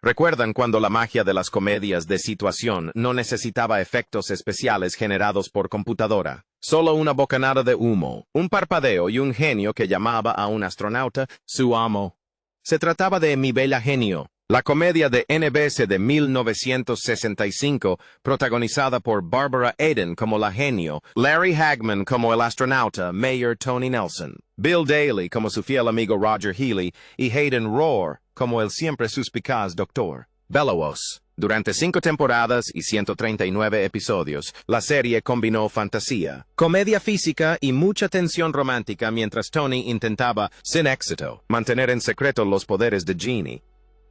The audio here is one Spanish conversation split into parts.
¿Recuerdan cuando la magia de las comedias de situación no necesitaba efectos especiales generados por computadora? Solo una bocanada de humo, un parpadeo y un genio que llamaba a un astronauta su amo. Se trataba de Mi Bella Genio, la comedia de NBC de 1965, protagonizada por Barbara Eden como la genio, Larry Hagman como el astronauta Mayor Tony Nelson, Bill Daly como su fiel amigo Roger Healy y Hayden Rohr como el siempre suspicaz Dr. Bellows. Durante 5 temporadas y 139 episodios, la serie combinó fantasía, comedia física y mucha tensión romántica mientras Tony intentaba, sin éxito, mantener en secreto los poderes de Jeannie.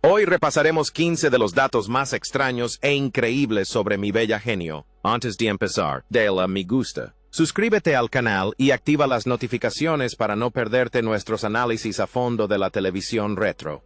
Hoy repasaremos 15 de los datos más extraños e increíbles sobre Mi Bella Genio. Antes de empezar, dale a me gusta. Suscríbete al canal y activa las notificaciones para no perderte nuestros análisis a fondo de la televisión retro.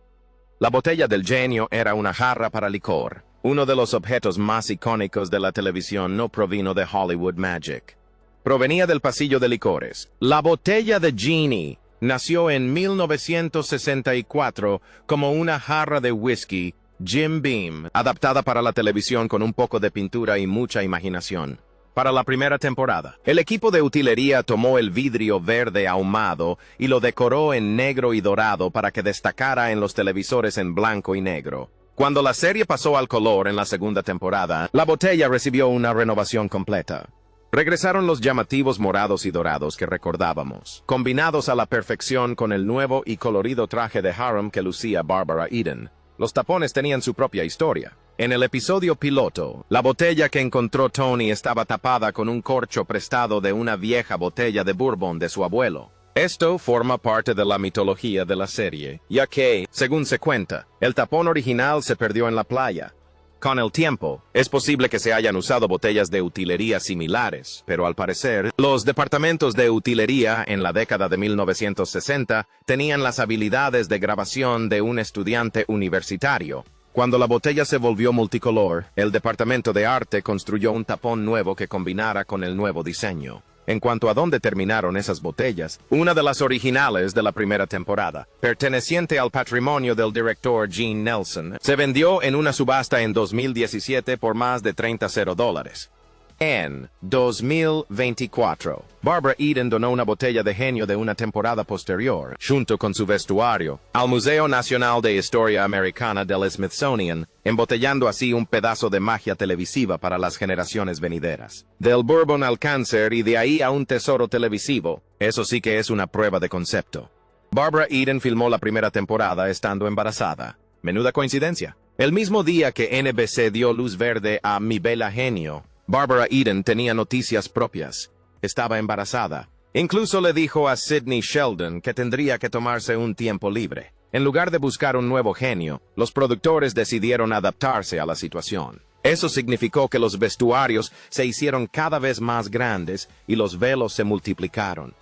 La botella del genio era una jarra para licor. Uno de los objetos más icónicos de la televisión no provino de Hollywood Magic. Provenía del pasillo de licores. La botella de Jeannie nació en 1964 como una jarra de whisky Jim Beam, adaptada para la televisión con un poco de pintura y mucha imaginación. Para la primera temporada, el equipo de utilería tomó el vidrio verde ahumado y lo decoró en negro y dorado para que destacara en los televisores en blanco y negro. Cuando la serie pasó al color en la segunda temporada, la botella recibió una renovación completa. Regresaron los llamativos morados y dorados que recordábamos, combinados a la perfección con el nuevo y colorido traje de harem que lucía Barbara Eden. Los tapones tenían su propia historia. En el episodio piloto, la botella que encontró Tony estaba tapada con un corcho prestado de una vieja botella de bourbon de su abuelo. Esto forma parte de la mitología de la serie, ya que, según se cuenta, el tapón original se perdió en la playa. Con el tiempo, es posible que se hayan usado botellas de utilería similares, pero al parecer, los departamentos de utilería en la década de 1960 tenían las habilidades de grabación de un estudiante universitario. Cuando la botella se volvió multicolor, el departamento de arte construyó un tapón nuevo que combinara con el nuevo diseño. En cuanto a dónde terminaron esas botellas, una de las originales de la primera temporada, perteneciente al patrimonio del director Gene Nelson, se vendió en una subasta en 2017 por más de $30,000. En 2024, Barbara Eden donó una botella de genio de una temporada posterior, junto con su vestuario, al Museo Nacional de Historia Americana del Smithsonian, embotellando así un pedazo de magia televisiva para las generaciones venideras. Del bourbon al cáncer y de ahí a un tesoro televisivo, eso sí que es una prueba de concepto. Barbara Eden filmó la primera temporada estando embarazada. Menuda coincidencia. El mismo día que NBC dio luz verde a Mi Bella Genio, Barbara Eden tenía noticias propias. Estaba embarazada. Incluso le dijo a Sidney Sheldon que tendría que tomarse un tiempo libre. En lugar de buscar un nuevo genio, los productores decidieron adaptarse a la situación. Eso significó que los vestuarios se hicieron cada vez más grandes y los velos se multiplicaron.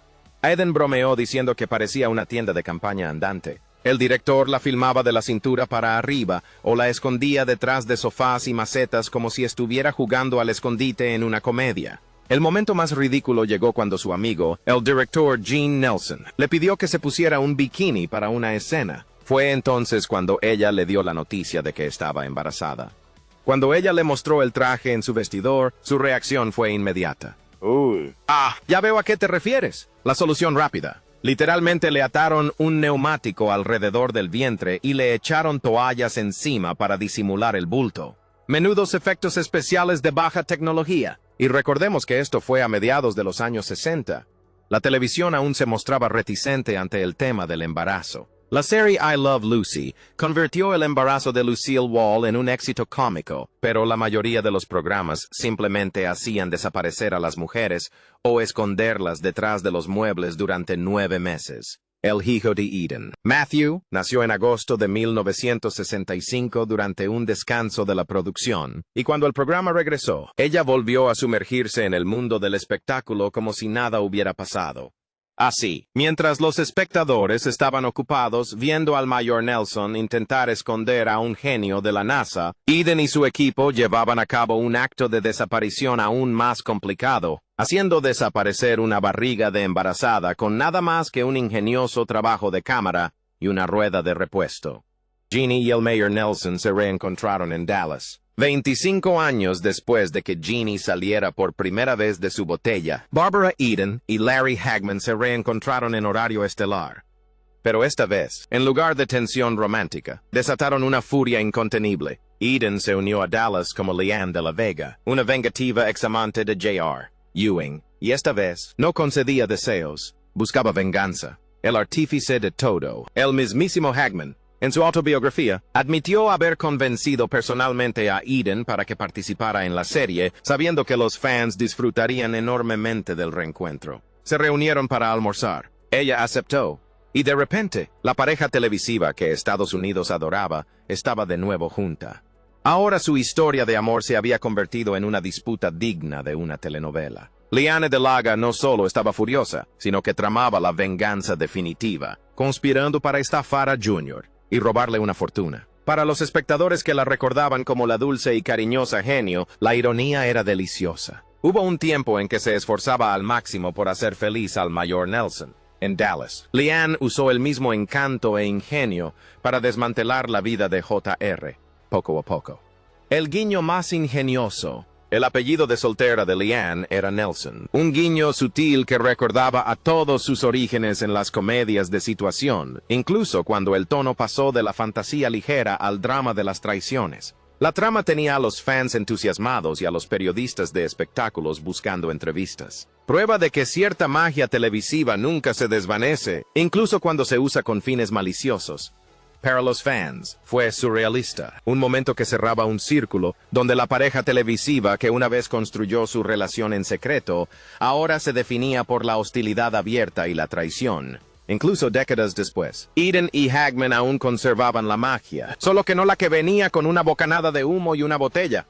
Eden bromeó diciendo que parecía una tienda de campaña andante. El director la filmaba de la cintura para arriba o la escondía detrás de sofás y macetas como si estuviera jugando al escondite en una comedia. El momento más ridículo llegó cuando su amigo, el director Gene Nelson, le pidió que se pusiera un bikini para una escena. Fue entonces cuando ella le dio la noticia de que estaba embarazada. Cuando ella le mostró el traje en su vestidor, su reacción fue inmediata. Ya veo a qué te refieres. La solución rápida. Literalmente le ataron un neumático alrededor del vientre y le echaron toallas encima para disimular el bulto. Menudos efectos especiales de baja tecnología. Y recordemos que esto fue a mediados de los años 60. La televisión aún se mostraba reticente ante el tema del embarazo. La serie I Love Lucy convirtió el embarazo de Lucille Wall en un éxito cómico, pero la mayoría de los programas simplemente hacían desaparecer a las mujeres o esconderlas detrás de los muebles durante 9 meses. El hijo de Eden, Matthew, nació en agosto de 1965 durante un descanso de la producción, y cuando el programa regresó, ella volvió a sumergirse en el mundo del espectáculo como si nada hubiera pasado. Así, mientras los espectadores estaban ocupados viendo al Mayor Nelson intentar esconder a un genio de la NASA, Eden y su equipo llevaban a cabo un acto de desaparición aún más complicado, haciendo desaparecer una barriga de embarazada con nada más que un ingenioso trabajo de cámara y una rueda de repuesto. Jeannie y el Mayor Nelson se reencontraron en Dallas. 25 años después de que Jeannie saliera por primera vez de su botella, Barbara Eden y Larry Hagman se reencontraron en horario estelar. Pero esta vez, en lugar de tensión romántica, desataron una furia incontenible. Eden se unió a Dallas como Leanne de la Vega, una vengativa examante de J.R. Ewing, y esta vez no concedía deseos, buscaba venganza. El artífice de todo, el mismísimo Hagman, en su autobiografía, admitió haber convencido personalmente a Eden para que participara en la serie, sabiendo que los fans disfrutarían enormemente del reencuentro. Se reunieron para almorzar. Ella aceptó. Y de repente, la pareja televisiva que Estados Unidos adoraba estaba de nuevo junta. Ahora su historia de amor se había convertido en una disputa digna de una telenovela. Liane de Laga no solo estaba furiosa, sino que tramaba la venganza definitiva, conspirando para estafar a Junior y robarle una fortuna. Para los espectadores que la recordaban como la dulce y cariñosa genio, la ironía era deliciosa. Hubo un tiempo en que se esforzaba al máximo por hacer feliz al Mayor Nelson. En Dallas, Liane usó el mismo encanto e ingenio para desmantelar la vida de J.R., poco a poco. El guiño más ingenioso. El apellido de soltera de Liane era Nelson, un guiño sutil que recordaba a todos sus orígenes en las comedias de situación, incluso cuando el tono pasó de la fantasía ligera al drama de las traiciones. La trama tenía a los fans entusiasmados y a los periodistas de espectáculos buscando entrevistas. Prueba de que cierta magia televisiva nunca se desvanece, incluso cuando se usa con fines maliciosos. Para los fans, fue surrealista, un momento que cerraba un círculo, donde la pareja televisiva que una vez construyó su relación en secreto, ahora se definía por la hostilidad abierta y la traición. Incluso décadas después, Eden y Hagman aún conservaban la magia, solo que no la que venía con una bocanada de humo y una botella.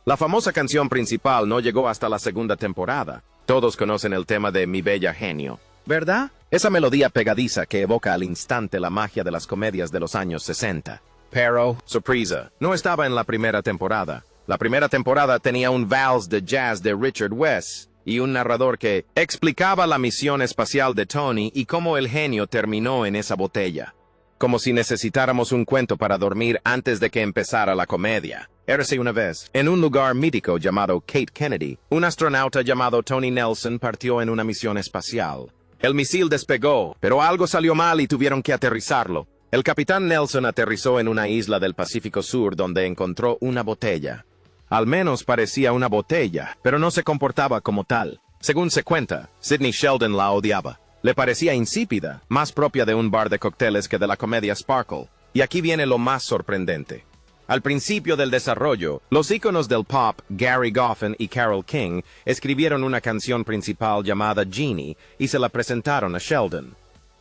La famosa canción principal no llegó hasta la segunda temporada. Todos conocen el tema de Mi Bella Genio, ¿verdad? Esa melodía pegadiza que evoca al instante la magia de las comedias de los años 60. Pero, sorpresa, no estaba en la primera temporada. La primera temporada tenía un vals de jazz de Richard West y un narrador que explicaba la misión espacial de Tony y cómo el genio terminó en esa botella. Como si necesitáramos un cuento para dormir antes de que empezara la comedia. Érase una vez, en un lugar mítico llamado Cape Kennedy, un astronauta llamado Tony Nelson partió en una misión espacial. El misil despegó, pero algo salió mal y tuvieron que aterrizarlo. El capitán Nelson aterrizó en una isla del Pacífico Sur donde encontró una botella. Al menos parecía una botella, pero no se comportaba como tal. Según se cuenta, Sidney Sheldon la odiaba. Le parecía insípida, más propia de un bar de cócteles que de la comedia Sparkle. Y aquí viene lo más sorprendente. Al principio del desarrollo, los íconos del pop, Gary Goffin y Carole King, escribieron una canción principal llamada Jeannie y se la presentaron a Sheldon.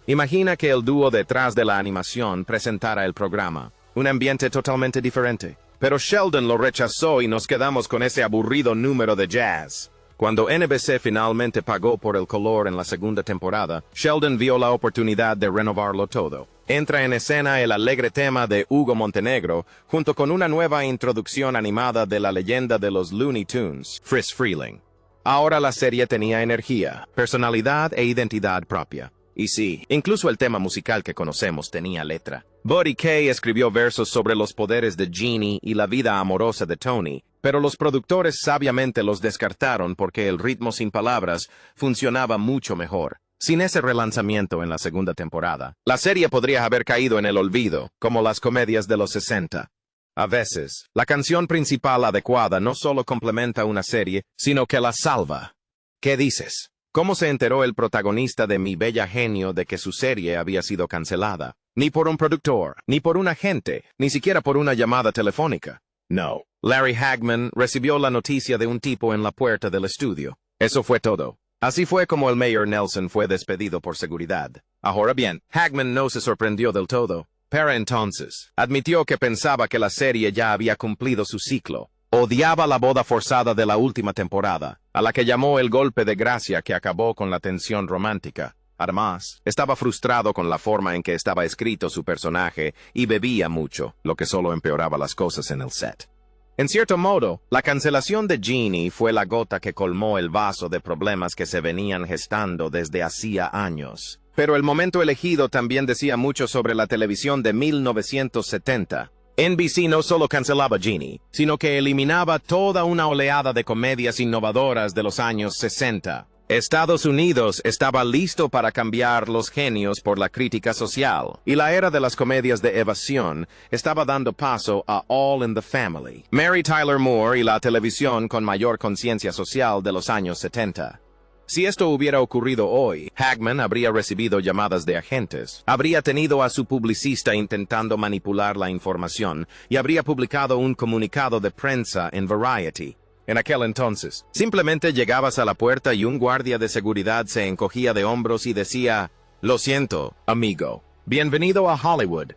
Imagina que el dúo detrás de la animación presentara el programa. Un ambiente totalmente diferente. Pero Sheldon lo rechazó y nos quedamos con ese aburrido número de jazz. Cuando NBC finalmente pagó por el color en la segunda temporada, Sheldon vio la oportunidad de renovarlo todo. Entra en escena el alegre tema de Hugo Montenegro, junto con una nueva introducción animada de la leyenda de los Looney Tunes, Friz Freleng. Ahora la serie tenía energía, personalidad e identidad propia. Y sí, incluso el tema musical que conocemos tenía letra. Buddy Kaye escribió versos sobre los poderes de Jeannie y la vida amorosa de Tony, pero los productores sabiamente los descartaron porque el ritmo sin palabras funcionaba mucho mejor. Sin ese relanzamiento en la segunda temporada, la serie podría haber caído en el olvido, como las comedias de los 60. A veces, la canción principal adecuada no solo complementa una serie, sino que la salva. ¿Qué dices? ¿Cómo se enteró el protagonista de Mi Bella Genio de que su serie había sido cancelada? Ni por un productor, ni por un agente, ni siquiera por una llamada telefónica. No. Larry Hagman recibió la noticia de un tipo en la puerta del estudio. Eso fue todo. Así fue como el Mayor Nelson fue despedido por seguridad. Ahora bien, Hagman no se sorprendió del todo. Para entonces, admitió que pensaba que la serie ya había cumplido su ciclo. Odiaba la boda forzada de la última temporada, a la que llamó el golpe de gracia que acabó con la tensión romántica. Además, estaba frustrado con la forma en que estaba escrito su personaje y bebía mucho, lo que solo empeoraba las cosas en el set. En cierto modo, la cancelación de Jeannie fue la gota que colmó el vaso de problemas que se venían gestando desde hacía años. Pero el momento elegido también decía mucho sobre la televisión de 1970. NBC no solo cancelaba Jeannie, sino que eliminaba toda una oleada de comedias innovadoras de los años 60. Estados Unidos estaba listo para cambiar los genios por la crítica social, y la era de las comedias de evasión estaba dando paso a All in the Family, Mary Tyler Moore y la televisión con mayor conciencia social de los años 70. Si esto hubiera ocurrido hoy, Hagman habría recibido llamadas de agentes, habría tenido a su publicista intentando manipular la información y habría publicado un comunicado de prensa en Variety. En aquel entonces, simplemente llegabas a la puerta y un guardia de seguridad se encogía de hombros y decía, «Lo siento, amigo. Bienvenido a Hollywood».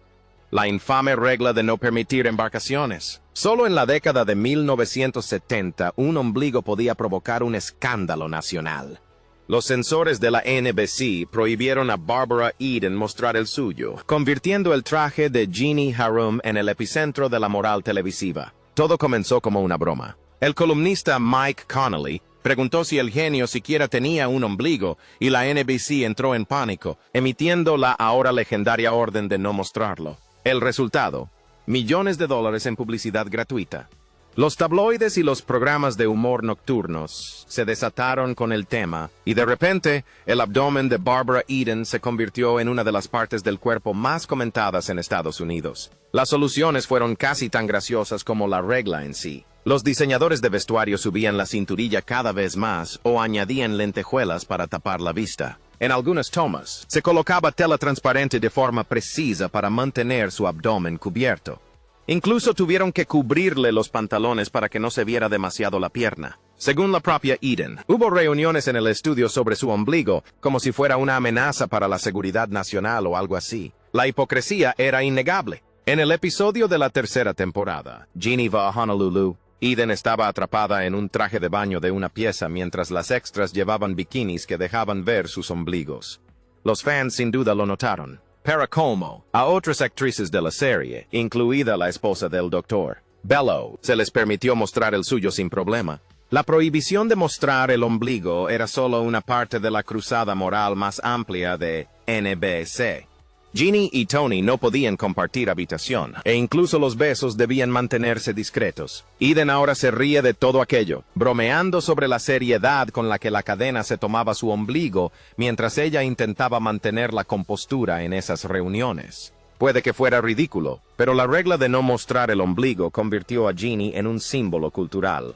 La infame regla de no permitir embarcaciones. Solo en la década de 1970, un ombligo podía provocar un escándalo nacional. Los censores de la NBC prohibieron a Barbara Eden mostrar el suyo, convirtiendo el traje de Jeannie Harum en el epicentro de la moral televisiva. Todo comenzó como una broma. El columnista Mike Connolly preguntó si el genio siquiera tenía un ombligo, y la NBC entró en pánico, emitiendo la ahora legendaria orden de no mostrarlo. El resultado: millones de dólares en publicidad gratuita. Los tabloides y los programas de humor nocturnos se desataron con el tema, y de repente, el abdomen de Barbara Eden se convirtió en una de las partes del cuerpo más comentadas en Estados Unidos. Las soluciones fueron casi tan graciosas como la regla en sí. Los diseñadores de vestuario subían la cinturilla cada vez más o añadían lentejuelas para tapar la vista. En algunas tomas, se colocaba tela transparente de forma precisa para mantener su abdomen cubierto. Incluso tuvieron que cubrirle los pantalones para que no se viera demasiado la pierna. Según la propia Eden, hubo reuniones en el estudio sobre su ombligo, como si fuera una amenaza para la seguridad nacional o algo así. La hipocresía era innegable. En el episodio de la tercera temporada, Jeannie va a Honolulu. Eden estaba atrapada en un traje de baño de una pieza mientras las extras llevaban bikinis que dejaban ver sus ombligos. Los fans sin duda lo notaron. Para colmo, a otras actrices de la serie, incluida la esposa del doctor Bello, se les permitió mostrar el suyo sin problema. La prohibición de mostrar el ombligo era solo una parte de la cruzada moral más amplia de NBC. Jeannie y Tony no podían compartir habitación, e incluso los besos debían mantenerse discretos. Eden ahora se ríe de todo aquello, bromeando sobre la seriedad con la que la cadena se tomaba su ombligo mientras ella intentaba mantener la compostura en esas reuniones. Puede que fuera ridículo, pero la regla de no mostrar el ombligo convirtió a Jeannie en un símbolo cultural.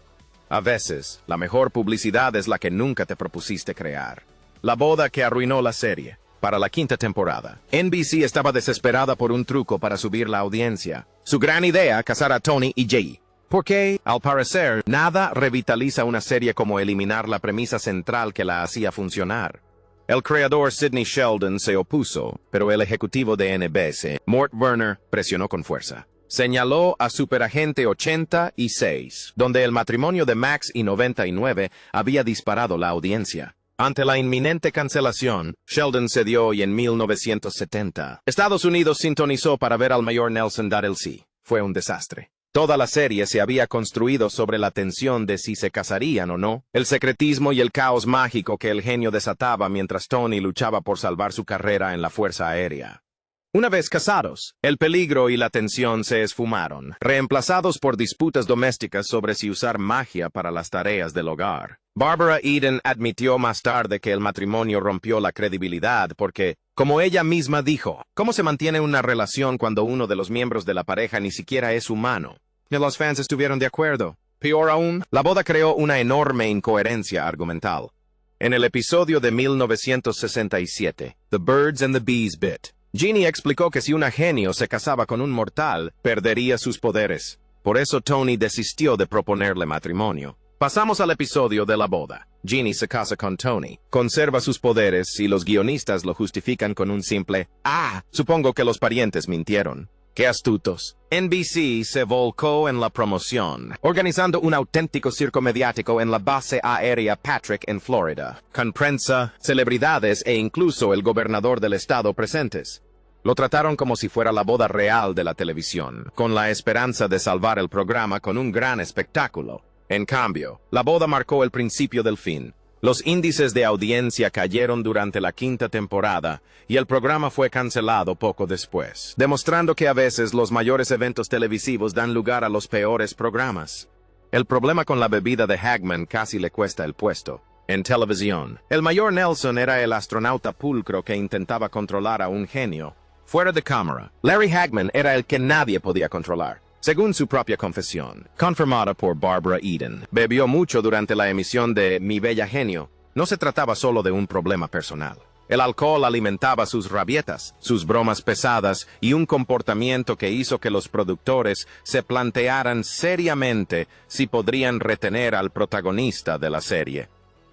A veces, la mejor publicidad es la que nunca te propusiste crear. La boda que arruinó la serie. Para la quinta temporada, NBC estaba desesperada por un truco para subir la audiencia. Su gran idea, casar a Tony y Jay. Porque, al parecer, nada revitaliza una serie como eliminar la premisa central que la hacía funcionar. El creador Sidney Sheldon se opuso, pero el ejecutivo de NBC, Mort Werner, presionó con fuerza. Señaló a Superagente 86, donde el matrimonio de Max y 99 había disparado la audiencia. Ante la inminente cancelación, Sheldon cedió y en 1970, Estados Unidos sintonizó para ver al mayor Nelson Darelcy. Fue un desastre. Toda la serie se había construido sobre la tensión de si se casarían o no, el secretismo y el caos mágico que el genio desataba mientras Tony luchaba por salvar su carrera en la Fuerza Aérea. Una vez casados, el peligro y la tensión se esfumaron, reemplazados por disputas domésticas sobre si usar magia para las tareas del hogar. Barbara Eden admitió más tarde que el matrimonio rompió la credibilidad porque, como ella misma dijo, ¿cómo se mantiene una relación cuando uno de los miembros de la pareja ni siquiera es humano? Y los fans estuvieron de acuerdo. Peor aún, la boda creó una enorme incoherencia argumental. En el episodio de 1967, The Birds and the Bees Bit, Jeannie explicó que si una genio se casaba con un mortal, perdería sus poderes. Por eso Tony desistió de proponerle matrimonio. Pasamos al episodio de la boda. Jeannie se casa con Tony, conserva sus poderes y los guionistas lo justifican con un simple supongo que los parientes mintieron. ¡Qué astutos! NBC se volcó en la promoción, organizando un auténtico circo mediático en la base aérea Patrick en Florida, con prensa, celebridades e incluso el gobernador del estado presentes. Lo trataron como si fuera la boda real de la televisión, con la esperanza de salvar el programa con un gran espectáculo. En cambio, la boda marcó el principio del fin. Los índices de audiencia cayeron durante la quinta temporada y el programa fue cancelado poco después, demostrando que a veces los mayores eventos televisivos dan lugar a los peores programas. El problema con la bebida de Hagman casi le cuesta el puesto. En televisión, el mayor Nelson era el astronauta pulcro que intentaba controlar a un genio. Fuera de cámara, Larry Hagman era el que nadie podía controlar. Según su propia confesión, confirmada por Barbara Eden, bebió mucho durante la emisión de Mi Bella Genio. No se trataba solo de un problema personal. El alcohol alimentaba sus rabietas, sus bromas pesadas y un comportamiento que hizo que los productores se plantearan seriamente si podrían retener al protagonista de la serie.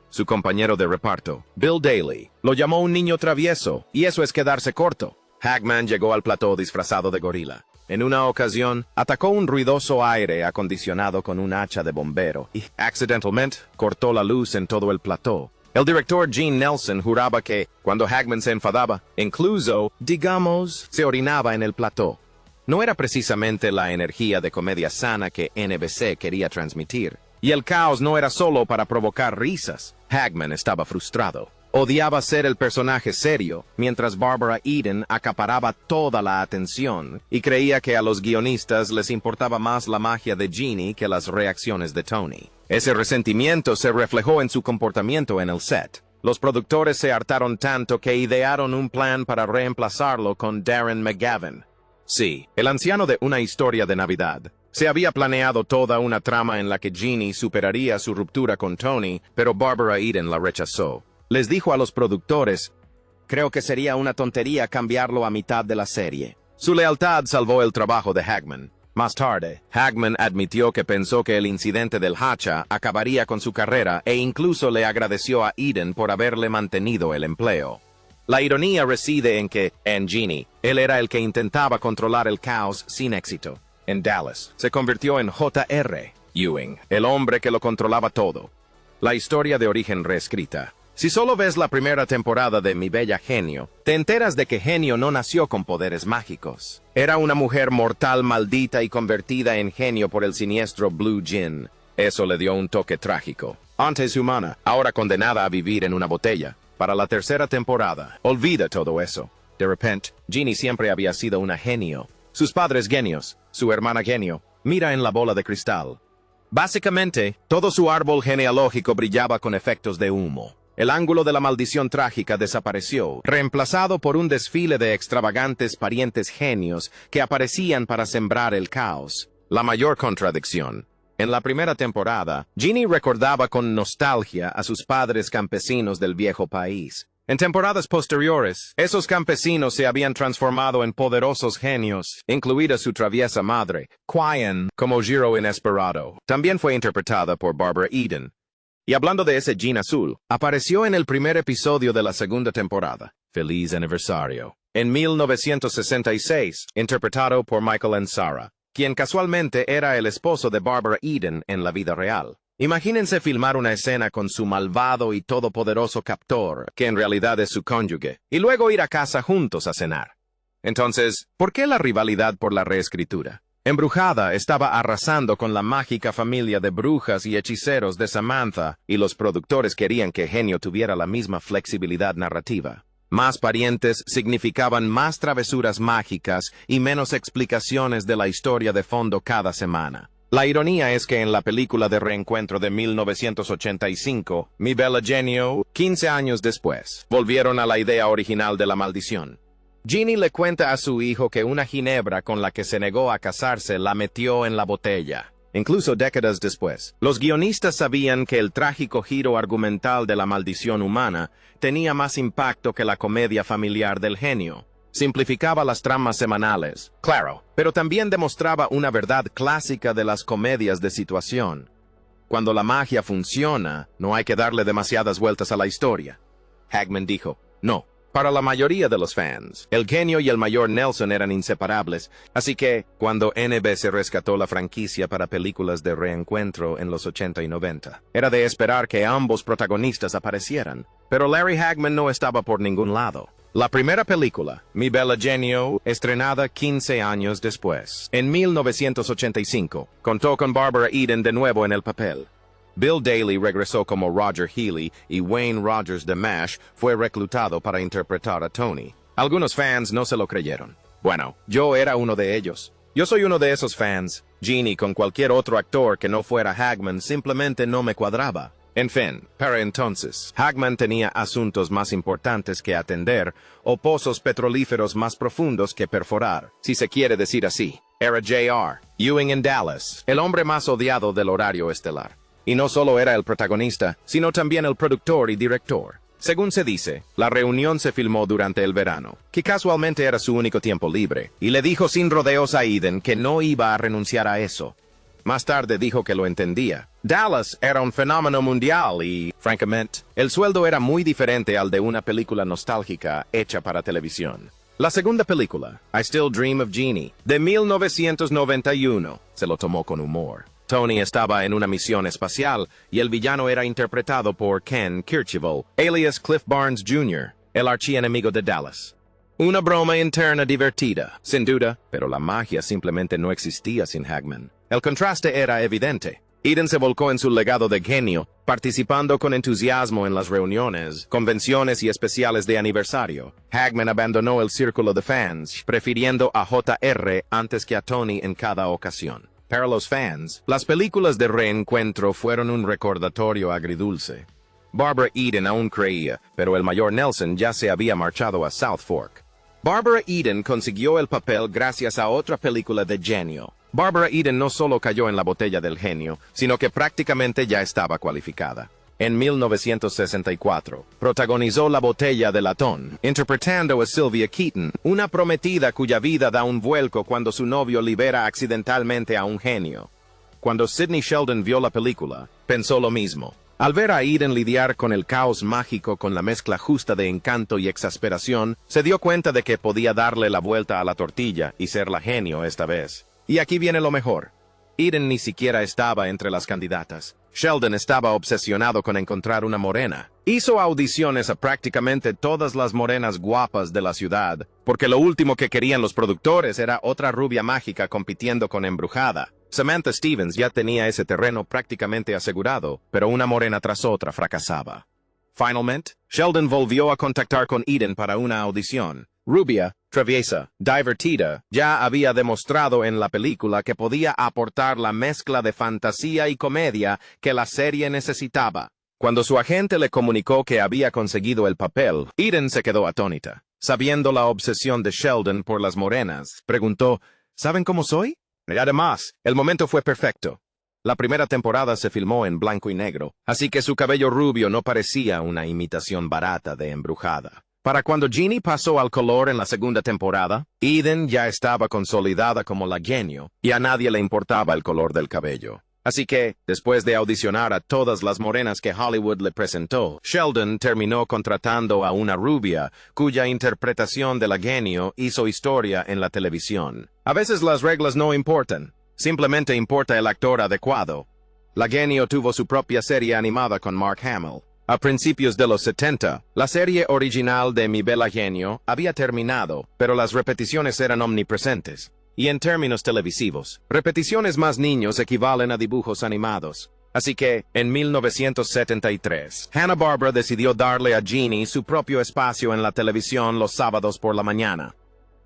Su compañero de reparto, Bill Daly, lo llamó un niño travieso, y eso es quedarse corto. Hagman llegó al plató disfrazado de gorila. En una ocasión, atacó un ruidoso aire acondicionado con un hacha de bombero y, accidentalmente, cortó la luz en todo el plató. El director Gene Nelson juraba que, cuando Hagman se enfadaba, incluso, digamos, se orinaba en el plató. No era precisamente la energía de comedia sana que NBC quería transmitir. Y el caos no era solo para provocar risas. Hagman estaba frustrado. Odiaba ser el personaje serio, mientras Barbara Eden acaparaba toda la atención, y creía que a los guionistas les importaba más la magia de Jeannie que las reacciones de Tony. Ese resentimiento se reflejó en su comportamiento en el set. Los productores se hartaron tanto que idearon un plan para reemplazarlo con Darren McGavin. Sí, el anciano de Una Historia de Navidad. Se había planeado toda una trama en la que Jeannie superaría su ruptura con Tony, pero Barbara Eden la rechazó. Les dijo a los productores, creo que sería una tontería cambiarlo a mitad de la serie. Su lealtad salvó el trabajo de Hagman. Más tarde, Hagman admitió que pensó que el incidente del hacha acabaría con su carrera e incluso le agradeció a Eden por haberle mantenido el empleo. La ironía reside en que, en Jeannie, él era el que intentaba controlar el caos sin éxito. En Dallas, se convirtió en J.R. Ewing, el hombre que lo controlaba todo. La historia de origen reescrita. Si solo ves la primera temporada de Mi Bella Genio, te enteras de que Genio no nació con poderes mágicos. Era una mujer mortal maldita y convertida en genio por el siniestro Blue Djinn. Eso le dio un toque trágico. Antes humana, ahora condenada a vivir en una botella. Para la tercera temporada, olvida todo eso. De repente, Jeannie siempre había sido una genio. Sus padres genios, su hermana genio. Mira en la bola de cristal. Básicamente, todo su árbol genealógico brillaba con efectos de humo. El ángulo de la maldición trágica desapareció, reemplazado por un desfile de extravagantes parientes genios que aparecían para sembrar el caos. La mayor contradicción. En la primera temporada, Jeannie recordaba con nostalgia a sus padres campesinos del viejo país. En temporadas posteriores, esos campesinos se habían transformado en poderosos genios, incluida su traviesa madre, Quian, como Jiro Inesperado. También fue interpretada por Barbara Eden. Y hablando de ese jean azul, apareció en el primer episodio de la segunda temporada, Feliz Aniversario, en 1966, interpretado por Michael Ansara, quien casualmente era el esposo de Barbara Eden en la vida real. Imagínense filmar una escena con su malvado y todopoderoso captor, que en realidad es su cónyuge, y luego ir a casa juntos a cenar. Entonces, ¿por qué la rivalidad por la reescritura? Embrujada estaba arrasando con la mágica familia de brujas y hechiceros de Samantha, y los productores querían que Genio tuviera la misma flexibilidad narrativa. Más parientes significaban más travesuras mágicas y menos explicaciones de la historia de fondo cada semana. La ironía es que en la película de reencuentro de 1985, Mi Bella Genio, 15 años después, volvieron a la idea original de la maldición. Jeannie le cuenta a su hijo que una ginebra con la que se negó a casarse la metió en la botella. Incluso décadas después, los guionistas sabían que el trágico giro argumental de la maldición humana tenía más impacto que la comedia familiar del genio. Simplificaba las tramas semanales, claro, pero también demostraba una verdad clásica de las comedias de situación. Cuando la magia funciona, no hay que darle demasiadas vueltas a la historia. Hagman dijo, no. Para la mayoría de los fans, el genio y el mayor Nelson eran inseparables, así que, cuando NBC rescató la franquicia para películas de reencuentro en los 80 y 90, era de esperar que ambos protagonistas aparecieran, pero Larry Hagman no estaba por ningún lado. La primera película, Mi Bella Genio, estrenada 15 años después, en 1985, contó con Barbara Eden de nuevo en el papel. Bill Daly regresó como Roger Healy y Wayne Rogers de MASH fue reclutado para interpretar a Tony. Algunos fans no se lo creyeron. Bueno, yo era uno de ellos. Yo soy uno de esos fans. Genie con cualquier otro actor que no fuera Hagman simplemente no me cuadraba. En fin, para entonces, Hagman tenía asuntos más importantes que atender o pozos petrolíferos más profundos que perforar, si se quiere decir así. Era J.R. Ewing en Dallas, el hombre más odiado del horario estelar. Y no solo era el protagonista, sino también el productor y director. Según se dice, la reunión se filmó durante el verano, que casualmente era su único tiempo libre, y le dijo sin rodeos a Eden que no iba a renunciar a eso. Más tarde dijo que lo entendía. Dallas era un fenómeno mundial y, francamente, el sueldo era muy diferente al de una película nostálgica hecha para televisión. La segunda película, I Still Dream of Jeannie, de 1991, se lo tomó con humor. Tony estaba en una misión espacial y el villano era interpretado por Ken Kirchhoff, alias Cliff Barnes Jr., el archienemigo de Dallas. Una broma interna divertida, sin duda, pero la magia simplemente no existía sin Hagman. El contraste era evidente. Eden se volcó en su legado de genio, participando con entusiasmo en las reuniones, convenciones y especiales de aniversario. Hagman abandonó el círculo de fans, prefiriendo a J.R. antes que a Tony en cada ocasión. Para los fans, las películas de reencuentro fueron un recordatorio agridulce. Barbara Eden aún creía, pero el mayor Nelson ya se había marchado a South Fork. Barbara Eden consiguió el papel gracias a otra película de genio. Barbara Eden no solo cayó en la botella del genio, sino que prácticamente ya estaba cualificada. En 1964, protagonizó La botella de latón, interpretando a Sylvia Keaton, una prometida cuya vida da un vuelco cuando su novio libera accidentalmente a un genio. Cuando Sidney Sheldon vio la película, pensó lo mismo. Al ver a Eden lidiar con el caos mágico con la mezcla justa de encanto y exasperación, se dio cuenta de que podía darle la vuelta a la tortilla y ser la genio esta vez. Y aquí viene lo mejor. Eden ni siquiera estaba entre las candidatas. Sheldon estaba obsesionado con encontrar una morena. Hizo audiciones a prácticamente todas las morenas guapas de la ciudad, porque lo último que querían los productores era otra rubia mágica compitiendo con Embrujada. Samantha Stevens ya tenía ese terreno prácticamente asegurado, pero una morena tras otra fracasaba. Finalmente, Sheldon volvió a contactar con Eden para una audición. Rubia, traviesa, divertida, ya había demostrado en la película que podía aportar la mezcla de fantasía y comedia que la serie necesitaba. Cuando su agente le comunicó que había conseguido el papel, Eden se quedó atónita. Sabiendo la obsesión de Sheldon por las morenas, preguntó, ¿saben cómo soy? Y además, el momento fue perfecto. La primera temporada se filmó en blanco y negro, así que su cabello rubio no parecía una imitación barata de Embrujada. Para cuando Jeannie pasó al color en la segunda temporada, Eden ya estaba consolidada como la genio, y a nadie le importaba el color del cabello. Así que, después de audicionar a todas las morenas que Hollywood le presentó, Sheldon terminó contratando a una rubia, cuya interpretación de la genio hizo historia en la televisión. A veces las reglas no importan, simplemente importa el actor adecuado. La genio tuvo su propia serie animada con Mark Hamill. A principios de los 70, la serie original de Mi Bella Genio había terminado, pero las repeticiones eran omnipresentes. Y en términos televisivos, repeticiones más niños equivalen a dibujos animados. Así que, en 1973, Hanna-Barbera decidió darle a Jeannie su propio espacio en la televisión los sábados por la mañana.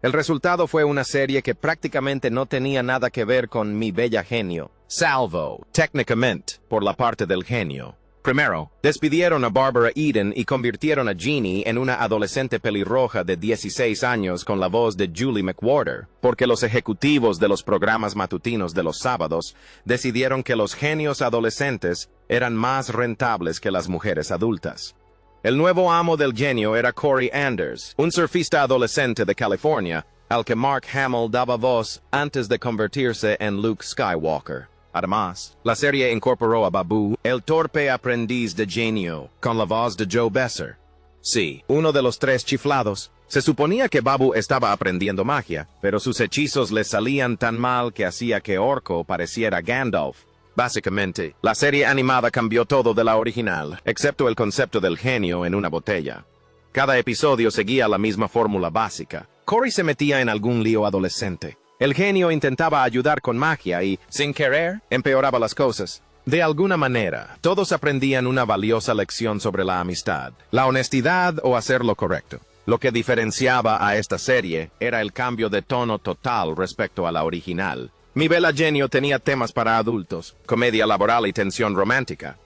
El resultado fue una serie que prácticamente no tenía nada que ver con Mi Bella Genio, salvo, técnicamente, por la parte del genio. Primero, despidieron a Barbara Eden y convirtieron a Jeannie en una adolescente pelirroja de 16 años con la voz de Julie McWhorter, porque los ejecutivos de los programas matutinos de los sábados decidieron que los genios adolescentes eran más rentables que las mujeres adultas. El nuevo amo del genio era Corey Anders, un surfista adolescente de California, al que Mark Hamill daba voz antes de convertirse en Luke Skywalker. Además, la serie incorporó a Babu, el torpe aprendiz de genio, con la voz de Joe Besser. Sí, uno de los tres chiflados. Se suponía que Babu estaba aprendiendo magia, pero sus hechizos le salían tan mal que hacía que Orko pareciera Gandalf. Básicamente, la serie animada cambió todo de la original, excepto el concepto del genio en una botella. Cada episodio seguía la misma fórmula básica. Corey se metía en algún lío adolescente. El genio intentaba ayudar con magia y, sin querer, empeoraba las cosas. De alguna manera, todos aprendían una valiosa lección sobre la amistad, la honestidad o hacer lo correcto. Lo que diferenciaba a esta serie era el cambio de tono total respecto a la original. Mi Bella Genio tenía temas para adultos, comedia laboral y tensión romántica.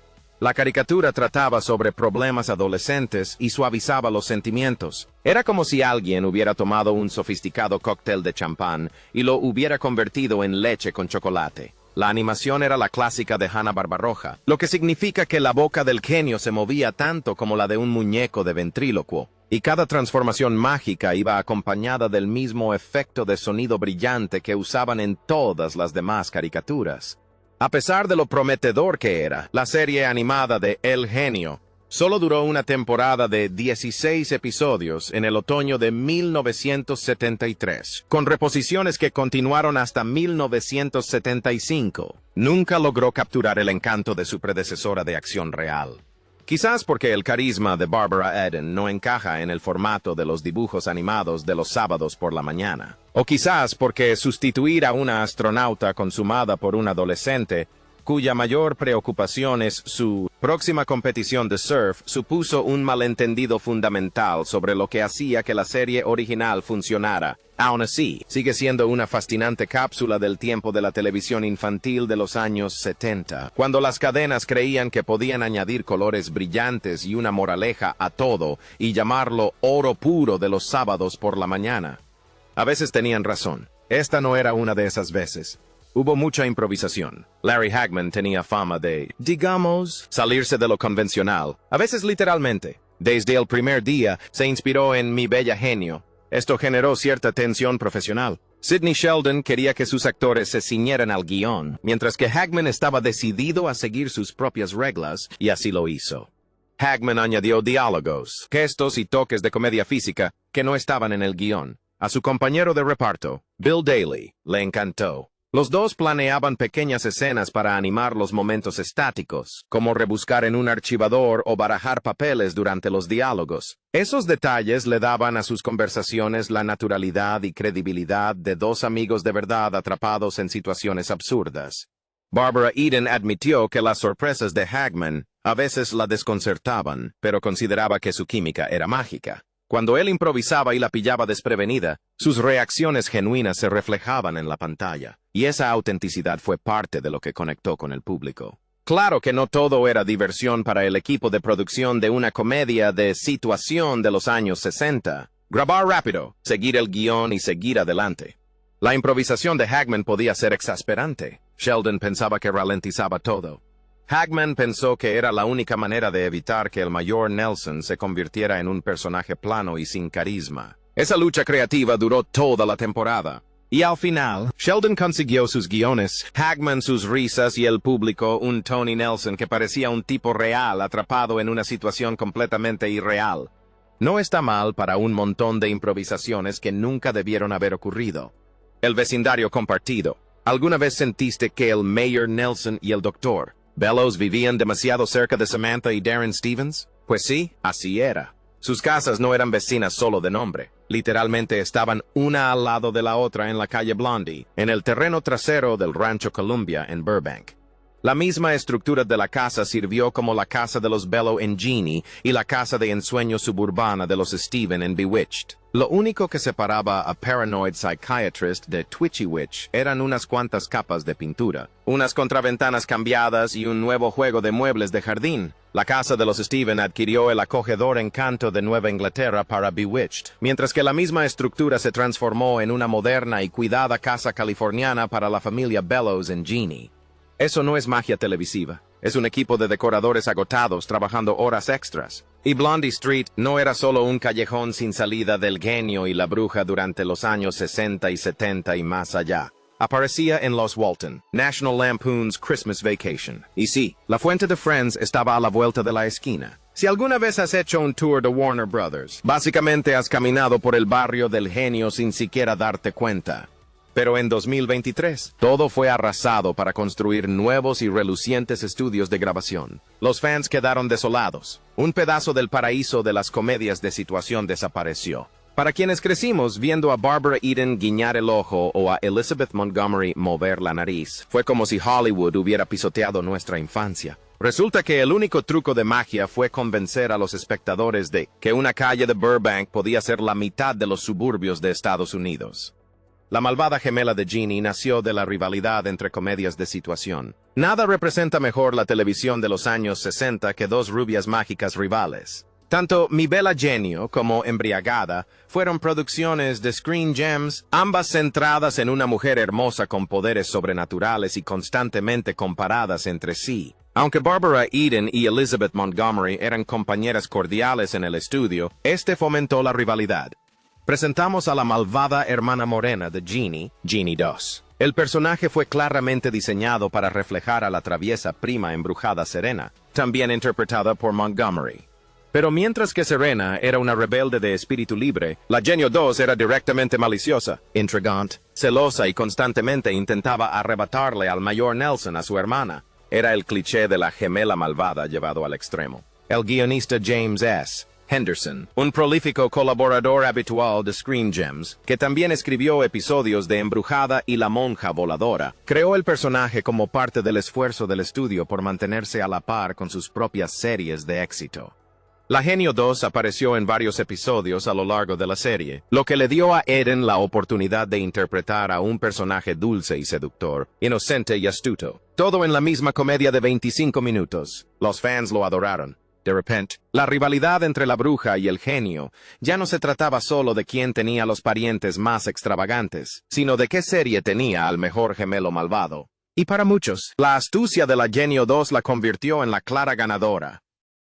La caricatura trataba sobre problemas adolescentes y suavizaba los sentimientos. Era como si alguien hubiera tomado un sofisticado cóctel de champán y lo hubiera convertido en leche con chocolate. La animación era la clásica de Hanna-Barbera, lo que significa que la boca del genio se movía tanto como la de un muñeco de ventrílocuo, y cada transformación mágica iba acompañada del mismo efecto de sonido brillante que usaban en todas las demás caricaturas. A pesar de lo prometedor que era, la serie animada de El Genio solo duró una temporada de 16 episodios en el otoño de 1973, con reposiciones que continuaron hasta 1975. Nunca logró capturar el encanto de su predecesora de acción real. Quizás porque el carisma de Barbara Eden no encaja en el formato de los dibujos animados de los sábados por la mañana. O quizás porque sustituir a una astronauta consumada por un adolescente cuya mayor preocupación es su próxima competición de surf supuso un malentendido fundamental sobre lo que hacía que la serie original funcionara. Aún así, sigue siendo una fascinante cápsula del tiempo de la televisión infantil de los años 70, cuando las cadenas creían que podían añadir colores brillantes y una moraleja a todo y llamarlo oro puro de los sábados por la mañana. A veces tenían razón. Esta no era una de esas veces. Hubo mucha improvisación. Larry Hagman tenía fama de, digamos, salirse de lo convencional, a veces literalmente. Desde el primer día se inspiró en Mi Bella Genio. Esto generó cierta tensión profesional. Sidney Sheldon quería que sus actores se ciñeran al guión, mientras que Hagman estaba decidido a seguir sus propias reglas, y así lo hizo. Hagman añadió diálogos, gestos y toques de comedia física que no estaban en el guión. A su compañero de reparto, Bill Daly, le encantó. Los dos planeaban pequeñas escenas para animar los momentos estáticos, como rebuscar en un archivador o barajar papeles durante los diálogos. Esos detalles le daban a sus conversaciones la naturalidad y credibilidad de dos amigos de verdad atrapados en situaciones absurdas. Barbara Eden admitió que las sorpresas de Hagman a veces la desconcertaban, pero consideraba que su química era mágica. Cuando él improvisaba y la pillaba desprevenida, sus reacciones genuinas se reflejaban en la pantalla, y esa autenticidad fue parte de lo que conectó con el público. Claro que no todo era diversión para el equipo de producción de una comedia de situación de los años 60. Grabar rápido, seguir el guión y seguir adelante. La improvisación de Hagman podía ser exasperante. Sheldon pensaba que ralentizaba todo. Hagman pensó que era la única manera de evitar que el mayor Nelson se convirtiera en un personaje plano y sin carisma. Esa lucha creativa duró toda la temporada. Y al final, Sheldon consiguió sus guiones, Hagman sus risas y el público un Tony Nelson que parecía un tipo real atrapado en una situación completamente irreal. No está mal para un montón de improvisaciones que nunca debieron haber ocurrido. El vecindario compartido. ¿Alguna vez sentiste que el Mayor Nelson y el Dr. Bellows vivían demasiado cerca de Samantha y Darren Stevens? Pues sí, así era. Sus casas no eran vecinas solo de nombre. Literalmente estaban una al lado de la otra en la calle Blondie, en el terreno trasero del Rancho Columbia en Burbank. La misma estructura de la casa sirvió como la casa de los Bellow en Genie y la casa de ensueño suburbana de los Steven en Bewitched. Lo único que separaba a Paranoid Psychiatrist de Twitchy Witch eran unas cuantas capas de pintura, unas contraventanas cambiadas y un nuevo juego de muebles de jardín. La casa de los Steven adquirió el acogedor encanto de Nueva Inglaterra para Bewitched, mientras que la misma estructura se transformó en una moderna y cuidada casa californiana para la familia Bellows en Genie. Eso no es magia televisiva, es un equipo de decoradores agotados trabajando horas extras. Y Blondie Street no era solo un callejón sin salida del genio y la bruja durante los años 60 y 70 y más allá. Aparecía en Los Walton, National Lampoon's Christmas Vacation. Y sí, la fuente de Friends estaba a la vuelta de la esquina. Si alguna vez has hecho un tour de Warner Brothers, básicamente has caminado por el barrio del genio sin siquiera darte cuenta. Pero en 2023, todo fue arrasado para construir nuevos y relucientes estudios de grabación. Los fans quedaron desolados. Un pedazo del paraíso de las comedias de situación desapareció. Para quienes crecimos viendo a Barbara Eden guiñar el ojo o a Elizabeth Montgomery mover la nariz, fue como si Hollywood hubiera pisoteado nuestra infancia. Resulta que el único truco de magia fue convencer a los espectadores de que una calle de Burbank podía ser la mitad de los suburbios de Estados Unidos. La malvada gemela de Jeannie nació de la rivalidad entre comedias de situación. Nada representa mejor la televisión de los años 60 que dos rubias mágicas rivales. Tanto Mi Bella Genio como Embriagada fueron producciones de Screen Gems, ambas centradas en una mujer hermosa con poderes sobrenaturales y constantemente comparadas entre sí. Aunque Barbara Eden y Elizabeth Montgomery eran compañeras cordiales en el estudio, este fomentó la rivalidad. Presentamos a la malvada hermana morena de Jeannie, Jeannie 2. El personaje fue claramente diseñado para reflejar a la traviesa prima embrujada Serena, también interpretada por Montgomery. Pero mientras que Serena era una rebelde de espíritu libre, la Genio 2 era directamente maliciosa, intrigante, celosa y constantemente intentaba arrebatarle al mayor Nelson a su hermana. Era el cliché de la gemela malvada llevado al extremo. El guionista James S. Henderson, un prolífico colaborador habitual de Screen Gems, que también escribió episodios de Embrujada y La Monja Voladora, creó el personaje como parte del esfuerzo del estudio por mantenerse a la par con sus propias series de éxito. La Genio 2 apareció en varios episodios a lo largo de la serie, lo que le dio a Eden la oportunidad de interpretar a un personaje dulce y seductor, inocente y astuto. Todo en la misma comedia de 25 minutos. Los fans lo adoraron. De repente, la rivalidad entre la bruja y el genio ya no se trataba solo de quién tenía los parientes más extravagantes, sino de qué serie tenía al mejor gemelo malvado. Y para muchos, la astucia de la Genio 2 la convirtió en la clara ganadora.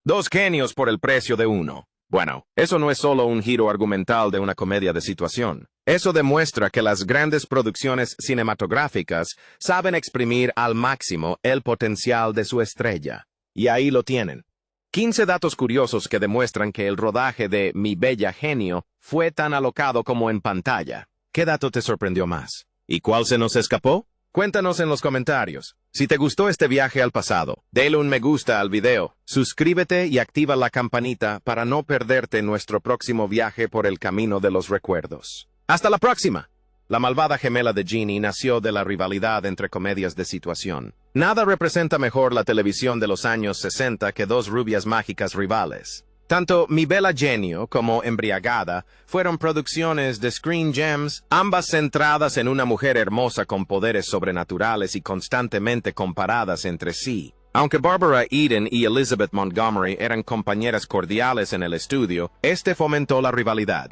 Dos genios por el precio de uno. Bueno, eso no es solo un giro argumental de una comedia de situación. Eso demuestra que las grandes producciones cinematográficas saben exprimir al máximo el potencial de su estrella. Y ahí lo tienen. 15 datos curiosos que demuestran que el rodaje de Mi Bella Genio fue tan alocado como en pantalla. ¿Qué dato te sorprendió más? ¿Y cuál se nos escapó? Cuéntanos en los comentarios. Si te gustó este viaje al pasado, dale un me gusta al video, suscríbete y activa la campanita para no perderte nuestro próximo viaje por el camino de los recuerdos. ¡Hasta la próxima! La malvada gemela de Jeannie nació de la rivalidad entre comedias de situación. Nada representa mejor la televisión de los años 60 que dos rubias mágicas rivales. Tanto Mi Bella Genio como Embriagada fueron producciones de Screen Gems, ambas centradas en una mujer hermosa con poderes sobrenaturales y constantemente comparadas entre sí. Aunque Barbara Eden y Elizabeth Montgomery eran compañeras cordiales en el estudio, este fomentó la rivalidad.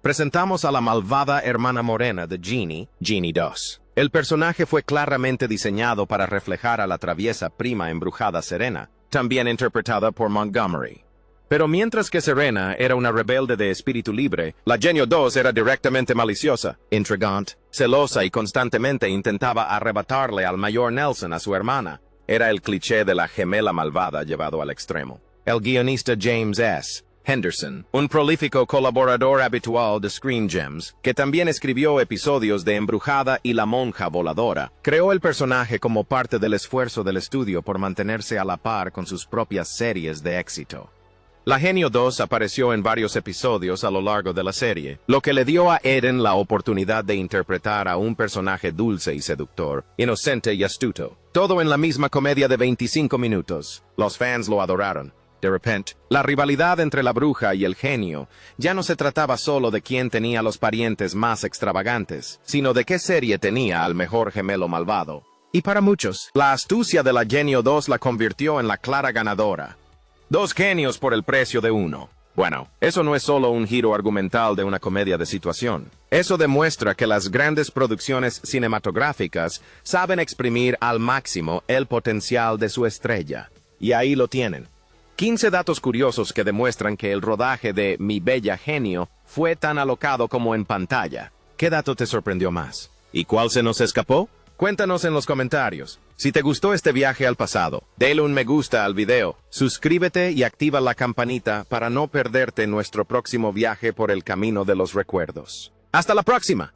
Presentamos a la malvada hermana morena de Jeannie, Jeannie 2. El personaje fue claramente diseñado para reflejar a la traviesa prima embrujada Serena, también interpretada por Montgomery. Pero mientras que Serena era una rebelde de espíritu libre, la Genio 2 era directamente maliciosa, intrigante, celosa y constantemente intentaba arrebatarle al mayor Nelson a su hermana. Era el cliché de la gemela malvada llevado al extremo. El guionista James S. Henderson, un prolífico colaborador habitual de Screen Gems, que también escribió episodios de Embrujada y La Monja Voladora, creó el personaje como parte del esfuerzo del estudio por mantenerse a la par con sus propias series de éxito. La Genio 2 apareció en varios episodios a lo largo de la serie, lo que le dio a Eden la oportunidad de interpretar a un personaje dulce y seductor, inocente y astuto. Todo en la misma comedia de 25 minutos. Los fans lo adoraron. De repente, la rivalidad entre la bruja y el genio ya no se trataba solo de quién tenía los parientes más extravagantes, sino de qué serie tenía al mejor gemelo malvado. Y para muchos, la astucia de la Genio 2 la convirtió en la clara ganadora. Dos genios por el precio de uno. Bueno, eso no es solo un giro argumental de una comedia de situación. Eso demuestra que las grandes producciones cinematográficas saben exprimir al máximo el potencial de su estrella. Y ahí lo tienen. 15 datos curiosos que demuestran que el rodaje de Mi Bella Genio fue tan alocado como en pantalla. ¿Qué dato te sorprendió más? ¿Y cuál se nos escapó? Cuéntanos en los comentarios. Si te gustó este viaje al pasado, dale un me gusta al video, suscríbete y activa la campanita para no perderte nuestro próximo viaje por el camino de los recuerdos. ¡Hasta la próxima!